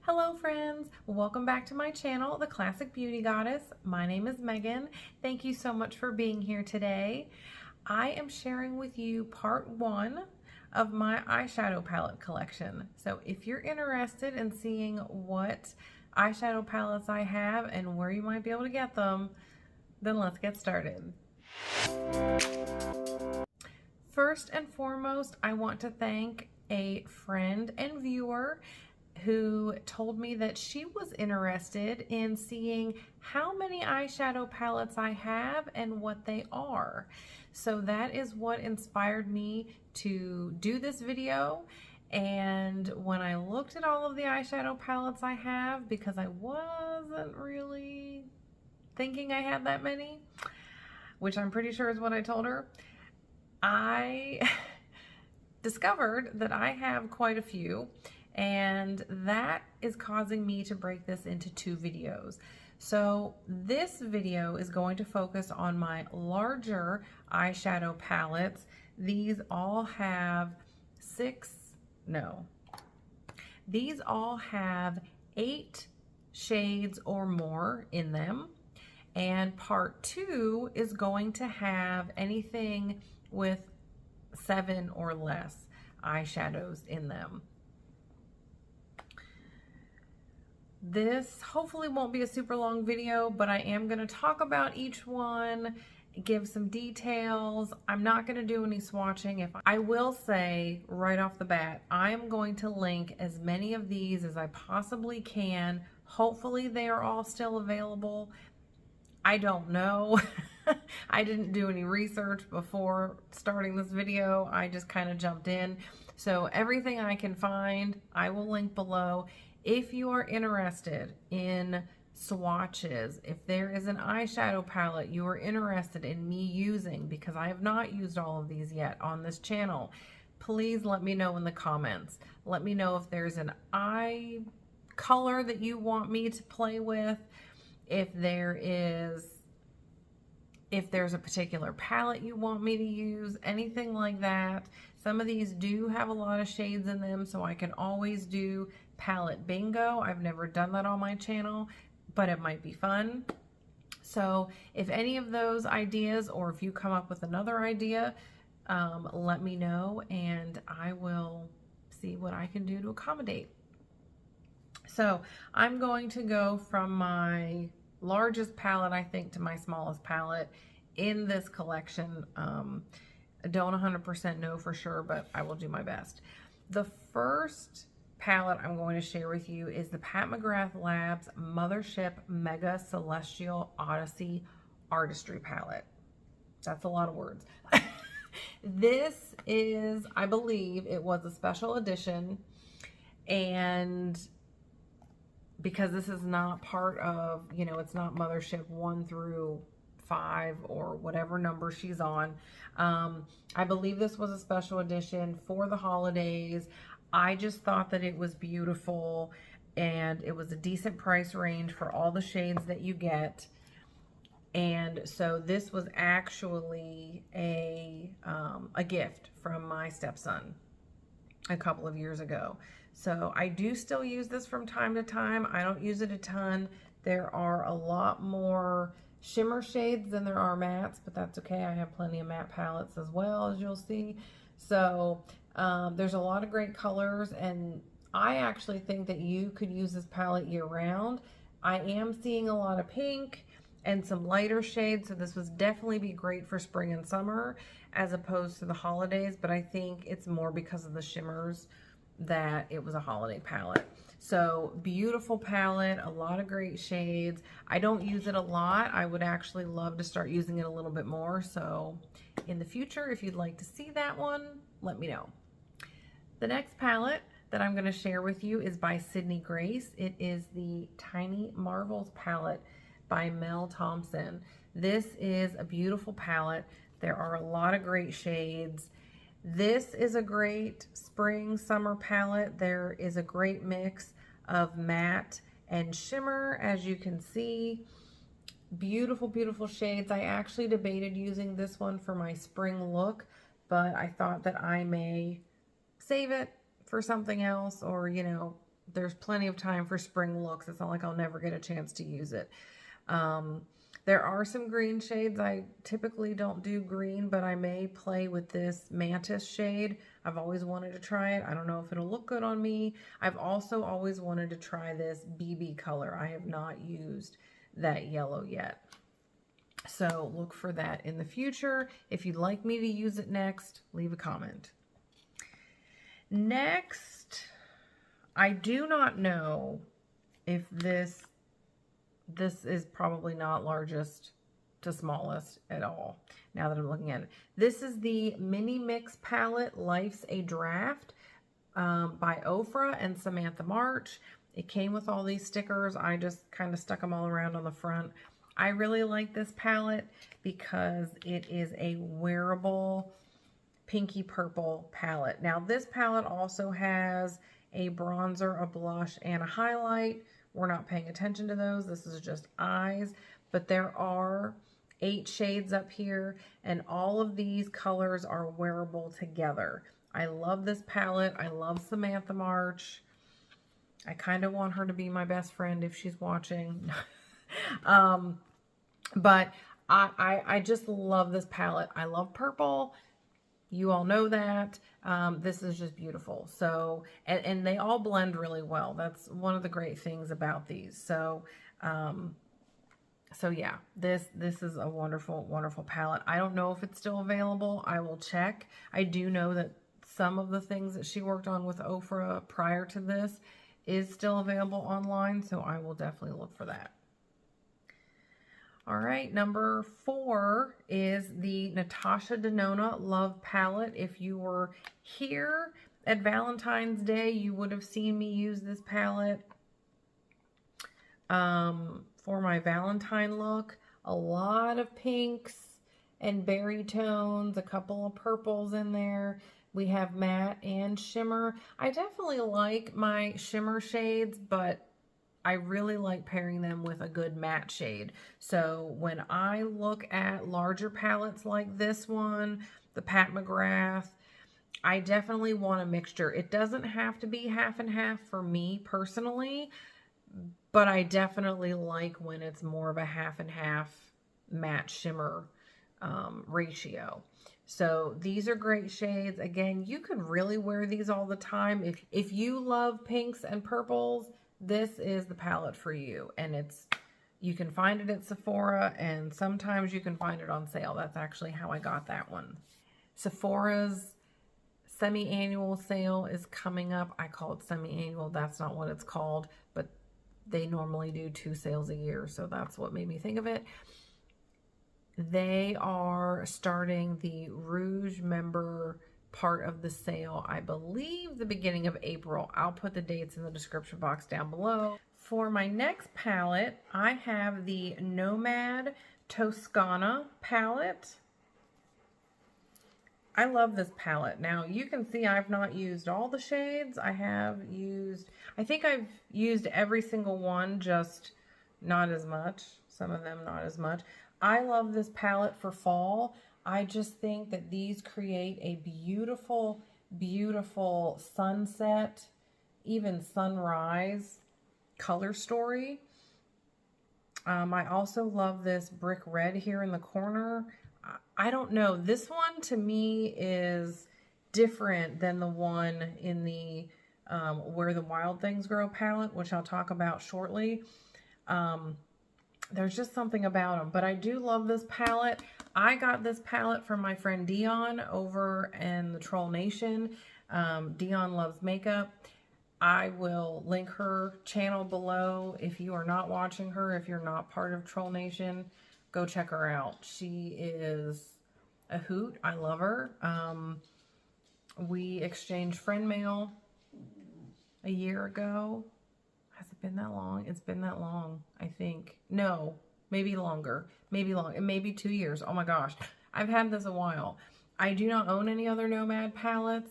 Hello friends, welcome back to my channel, The Classic Beauty Goddess. My name is Megan. Thank you so much for being here today. I am sharing with you part 1 of my eyeshadow palette collection. So if you're interested in seeing what eyeshadow palettes I have and where you might be able to get them, then let's get started. First and foremost, I want to thank a friend and viewer who told me that she was interested in seeing how many eyeshadow palettes I have and what they are. So that is what inspired me to do this video. And when I looked at all of the eyeshadow palettes I have, because I wasn't really thinking I had that many, which I'm pretty sure is what I told her, I discovered that I have quite a few. And that is causing me to break this into 2 videos. So this video is going to focus on my larger eyeshadow palettes. These all have 8 shades or more in them. And part 2 is going to have anything with 7 or less eyeshadows in them. This hopefully won't be a super long video, but I am going to talk about each one, give some details. I'm not going to do any swatching. I will say right off the bat, I am going to link as many of these as I possibly can. Hopefully they are all still available. I don't know. I didn't do any research before starting this video. I just kind of jumped in. So everything I can find, I will link below. If you are interested in swatches, if there is an eyeshadow palette you are interested in me using, because I have not used all of these yet on this channel, please let me know in the comments. Let me know if there's an eye color that you want me to play with, if there's a particular palette you want me to use, anything like that. Some of these do have a lot of shades in them, so I can always do palette bingo. I've never done that on my channel, but it might be fun. So if any of those ideas, or if you come up with another idea, let me know and I will see what I can do to accommodate. So I'm going to go from my largest palette, I think, to my smallest palette in this collection. I don't 100% know for sure, but I will do my best. The first palette I'm going to share with you is the McGrath Labs Mthrshp Mega Celestial Odyssey Artistry Palette. That's a lot of words. This is, I believe it was a special edition, and because this is not part of, it's not Mothership 1 through 5 or whatever number she's on. I believe this was a special edition for the holidays. I just thought that it was beautiful, and it was a decent price range for all the shades that you get. And so this was actually a gift from my stepson a couple of years ago. So I do still use this from time to time. I don't use it a ton. There are a lot more shimmer shades than there are mattes, but that's okay. I have plenty of matte palettes as well, as you'll see. So there's a lot of great colors, and I actually think that you could use this palette year round. I am seeing a lot of pink and some lighter shades, so this would definitely be great for spring and summer as opposed to the holidays, but I think it's more because of the shimmers that it was a holiday palette. So beautiful palette, a lot of great shades. I don't use it a lot. I would actually love to start using it a little bit more. So in the future, if you'd like to see that one, let me know. The next palette that I'm going to share with you is by Sydney Grace. It is the Tiny Marvels palette by Mel Thompson. This is a beautiful palette. There are a lot of great shades. This is a great spring summer palette. There is a great mix of matte and shimmer, as you can see. Beautiful, beautiful shades. I actually debated using this one for my spring look, but I thought that I may save it for something else, or there's plenty of time for spring looks. It's not like I'll never get a chance to use it. There are some green shades. I typically don't do green, but I may play with this Mantis shade. I've always wanted to try it. I don't know if it'll look good on me. I've also always wanted to try this BB color. I have not used that yellow yet. So look for that in the future. If you'd like me to use it next, leave a comment. Next, I do not know if this is probably not largest to smallest at all, now that I'm looking at it. This is the Mini Mix palette, Life's a Draft, by Ofra and Samantha March. It came with all these stickers. I just kind of stuck them all around on the front. I really like this palette because it is a wearable pinky purple palette. Now this palette also has a bronzer, a blush, and a highlight. We're not paying attention to those. This is just eyes, but there are 8 shades up here, and all of these colors are wearable together. I love this palette. I love Samantha March. I kind of want her to be my best friend if she's watching. But I just love this palette. I love purple. You all know that. This is just beautiful. So, and they all blend really well. That's one of the great things about these. So, so yeah, this is a wonderful, wonderful palette. I don't know if it's still available. I will check. I do know that some of the things that she worked on with Ofra prior to this is still available online. So I will definitely look for that. All right, number 4 is the Natasha Denona Love Palette. If you were here at Valentine's Day, you would have seen me use this palette for my Valentine look. A lot of pinks and berry tones, a couple of purples in there. We have matte and shimmer. I definitely like my shimmer shades, but I really like pairing them with a good matte shade. So when I look at larger palettes like this one, the Pat McGrath, I definitely want a mixture. It doesn't have to be half and half for me personally, but I definitely like when it's more of a half and half matte shimmer ratio. So these are great shades. Again, you could really wear these all the time. If you love pinks and purples, this is the palette for you. And you can find it at Sephora, and sometimes you can find it on sale. That's actually how I got that one. Sephora's semi-annual sale is coming up. I call it semi-annual. That's not what it's called, but they normally do 2 sales a year, so that's what made me think of it. They are starting the Rouge member part of the sale, I believe the beginning of April. I'll put the dates in the description box down below. For my next palette, I have the Nomad Tuscana palette. I love this palette. Now you can see I've not used all the shades. I think I've used every single one, just not as much. Some of them not as much. I love this palette for fall. I just think that these create a beautiful, beautiful sunset, even sunrise color story. I also love this brick red here in the corner. I don't know. This one to me is different than the one in the Where the Wild Things Grow palette, which I'll talk about shortly. There's just something about them, but I do love this palette. I got this palette from my friend Dion over in the Troll Nation. DionLuvsMakeup. I will link her channel below. If you are not watching her, if you're not part of Troll Nation, go check her out. She is a hoot. I love her. We exchanged friend mail a year ago. Has it been that long? It's been that long, I think. No, maybe longer. Maybe 2 years. Oh my gosh. I've had this a while. I do not own any other Nomad palettes.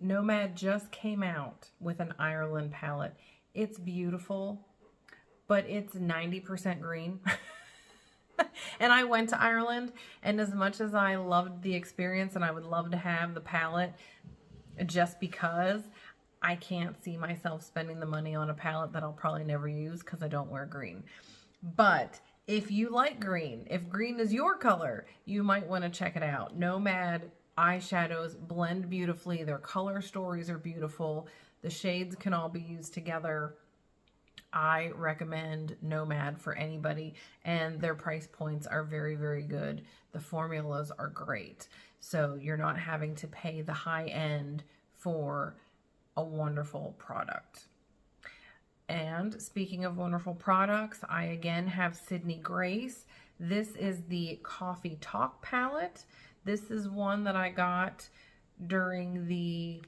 Nomad just came out with an Ireland palette. It's beautiful, but it's 90% green. And I went to Ireland, and as much as I loved the experience and I would love to have the palette just because, I can't see myself spending the money on a palette that I'll probably never use because I don't wear green. But if you like green, if green is your color, you might want to check it out. Nomad eyeshadows blend beautifully. Their color stories are beautiful. The shades can all be used together. I recommend Nomad for anybody, and their price points are very, very good. The formulas are great. So you're not having to pay the high end for a wonderful product. And speaking of wonderful products, I again have Sydney Grace. This is the Coffee Talk palette. This is one that I got during the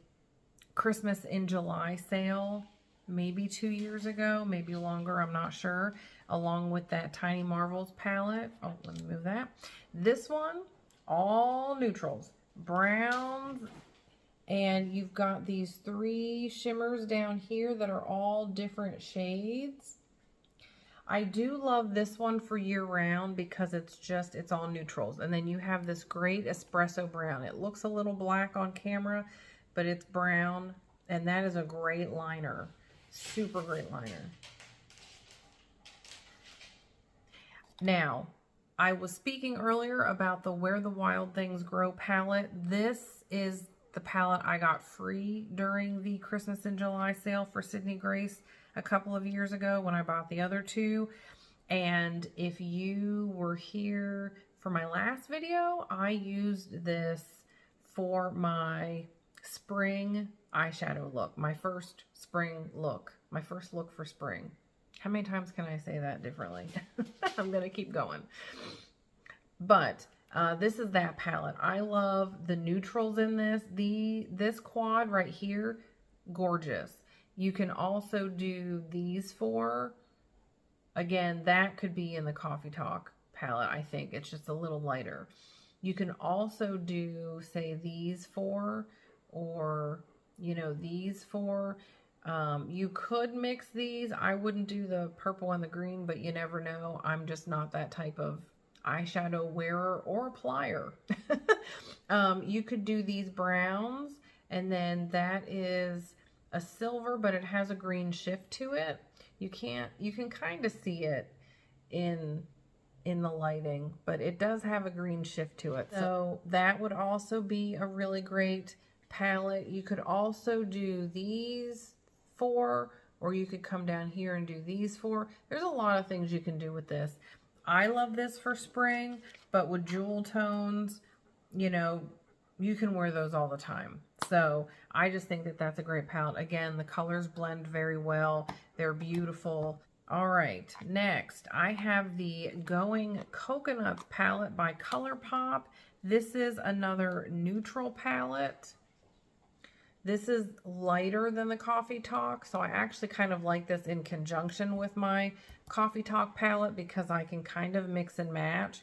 Christmas in July sale, maybe 2 years ago, maybe longer, I'm not sure, along with that Tiny Marvels palette. Oh, let me move that. This one, all neutrals, browns, and you've got these 3 shimmers down here that are all different shades. I do love this one for year round because it's all neutrals. And then you have this great espresso brown. It looks a little black on camera, but it's brown, and that is a great liner. Super great liner. Now, I was speaking earlier about the Where the Wild Things Grow palette. This is the palette I got free during the Christmas in July sale for Sydney Grace a couple of years ago when I bought the other 2. And if you were here for my last video, I used this for my spring eyeshadow look, my first spring look, my first look for spring. How many times can I say that differently? I'm gonna keep going. But this is that palette. I love the neutrals in this. This quad right here, gorgeous. You can also do these 4. Again, that could be in the Coffee Talk palette, I think. It's just a little lighter. You can also do, say, these 4 or, you know, these 4. You could mix these. I wouldn't do the purple and the green, but you never know. I'm just not that type of eyeshadow wearer or applier. You could do these browns, and then that is a silver, but it has a green shift to it. You can kind of see it in the lighting, but it does have a green shift to it. So that would also be a really great palette. You could also do these 4, or you could come down here and do these 4. There's a lot of things you can do with this. I love this for spring, but with jewel tones, you know, you can wear those all the time. So I just think that that's a great palette. Again, the colors blend very well. They're beautiful. All right, next I have the Going Coconuts palette by ColourPop. This is another neutral palette. This is lighter than the Coffee Talk, so I actually kind of like this in conjunction with my Coffee Talk palette because I can kind of mix and match.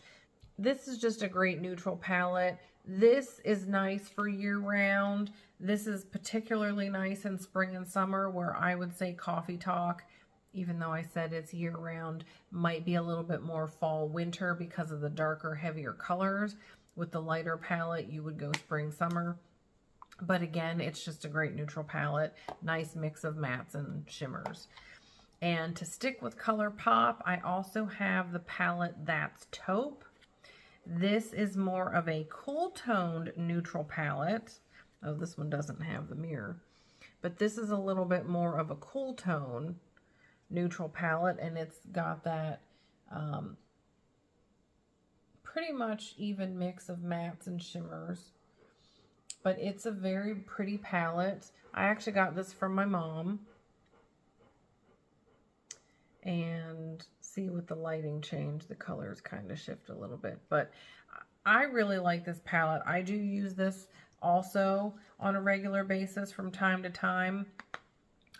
This is just a great neutral palette. This is nice for year-round. This is particularly nice in spring and summer, where I would say Coffee Talk, even though I said it's year-round, might be a little bit more fall-winter because of the darker, heavier colors. With the lighter palette, you would go spring-summer. But again, it's just a great neutral palette. Nice mix of mattes and shimmers. And to stick with ColourPop, I also have the palette That's Taupe. This is more of a cool-toned neutral palette. Oh, this one doesn't have the mirror. But this is a little bit more of a cool tone neutral palette, and it's got that pretty much even mix of mattes and shimmers. But it's a very pretty palette. I actually got this from my mom. And see, with the lighting change, the colors kind of shift a little bit. But I really like this palette. I do use this also on a regular basis from time to time.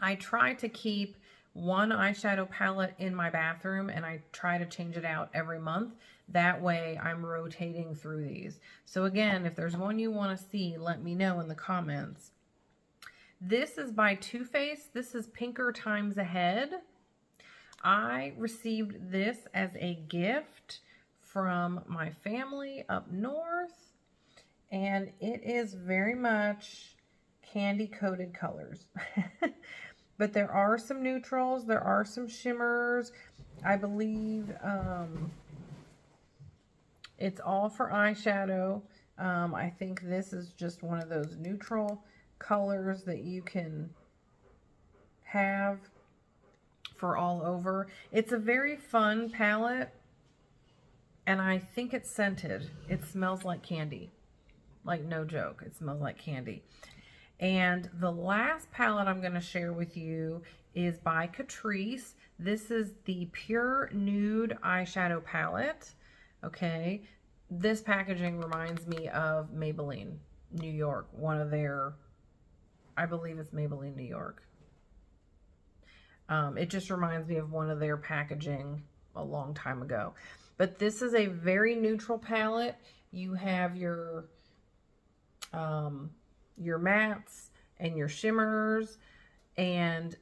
I try to keep one eyeshadow palette in my bathroom, and I try to change it out every month. That way I'm rotating through these. So again, if there's one you want to see, let me know in the comments. This is by Too Faced. This is Pinker Times Ahead. I received this as a gift from my family up north, and it is very much candy coated colors. But there are some neutrals, there are some shimmers. I believe it's all for eyeshadow. I think this is just one of those neutral colors that you can have for all over. It's a very fun palette, and I think it's scented. It smells like candy. Like, no joke, it smells like candy. And the last palette I'm going to share with you is by Catrice. This is the Pure Nude Eyeshadow Palette. Okay, this packaging reminds me of Maybelline New York. One of their, I believe it's Maybelline New York. It just reminds me of one of their packaging a long time ago. But this is a very neutral palette. You have your mattes and your shimmers, and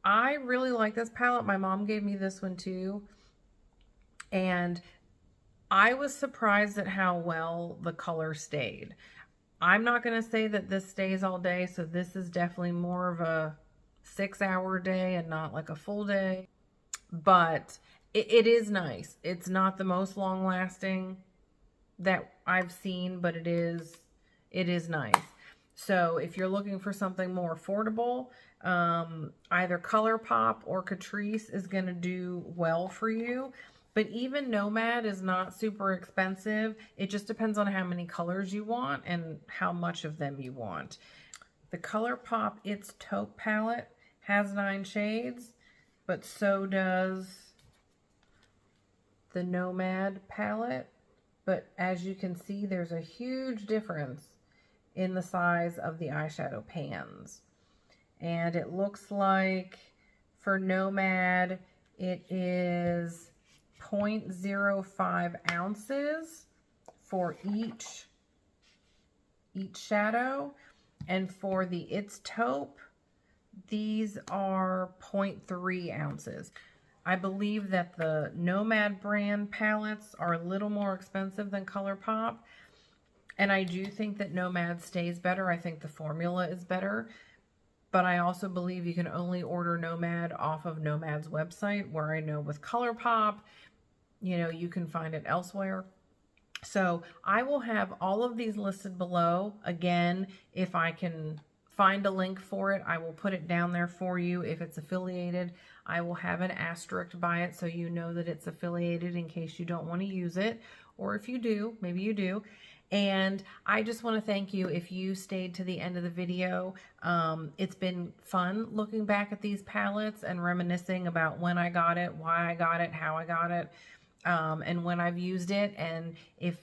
I really like this palette. My mom gave me this one too, and I was surprised at how well the color stayed. I'm not going to say that this stays all day, so this is definitely more of a 6-hour day and not like a full day, but it is nice. It's not the most long lasting that I've seen, but it is nice. So if you're looking for something more affordable, either ColourPop or Catrice is going to do well for you. But even Nomad is not super expensive. It just depends on how many colors you want and how much of them you want. The ColourPop It's Taupe palette has 9 shades, but so does the Nomad palette. But as you can see, there's a huge difference in the size of the eyeshadow pans. And it looks like for Nomad, it is 0.05 ounces for each shadow. And for the It's Taupe, these are 0.3 ounces. I believe that the Nomad brand palettes are a little more expensive than ColourPop. And I do think that Nomad stays better. I think the formula is better. But I also believe you can only order Nomad off of Nomad's website, where I know with ColourPop, you know, you can find it elsewhere. So I will have all of these listed below. Again, if I can find a link for it, I will put it down there for you. If it's affiliated, I will have an asterisk by it so you know that it's affiliated in case you don't want to use it. Or if you do, maybe you do. And I just want to thank you if you stayed to the end of the video. It's been fun looking back at these palettes and reminiscing about when I got it, why I got it, how I got it, and when I've used it. And if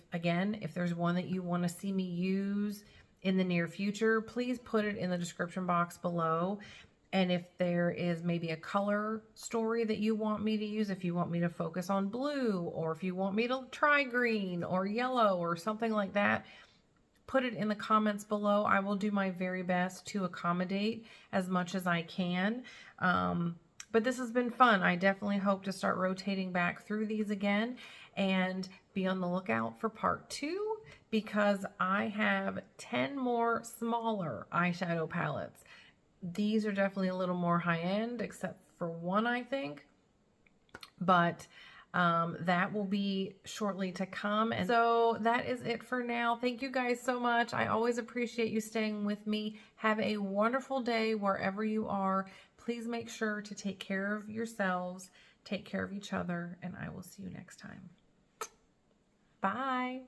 there's one that you want to see me use in the near future, please put it in the description box below. And if there is maybe a color story that you want me to use, if you want me to focus on blue, or if you want me to try green or yellow or something like that, put it in the comments below. I will do my very best to accommodate as much as I can. But this has been fun. I definitely hope to start rotating back through these again, and be on the lookout for part 2, because I have 10 more smaller eyeshadow palettes. These are definitely a little more high-end, except for one, I think. But that will be shortly to come. And so that is it for now. Thank you guys so much. I always appreciate you staying with me. Have a wonderful day wherever you are. Please make sure to take care of yourselves, take care of each other, and I will see you next time. Bye.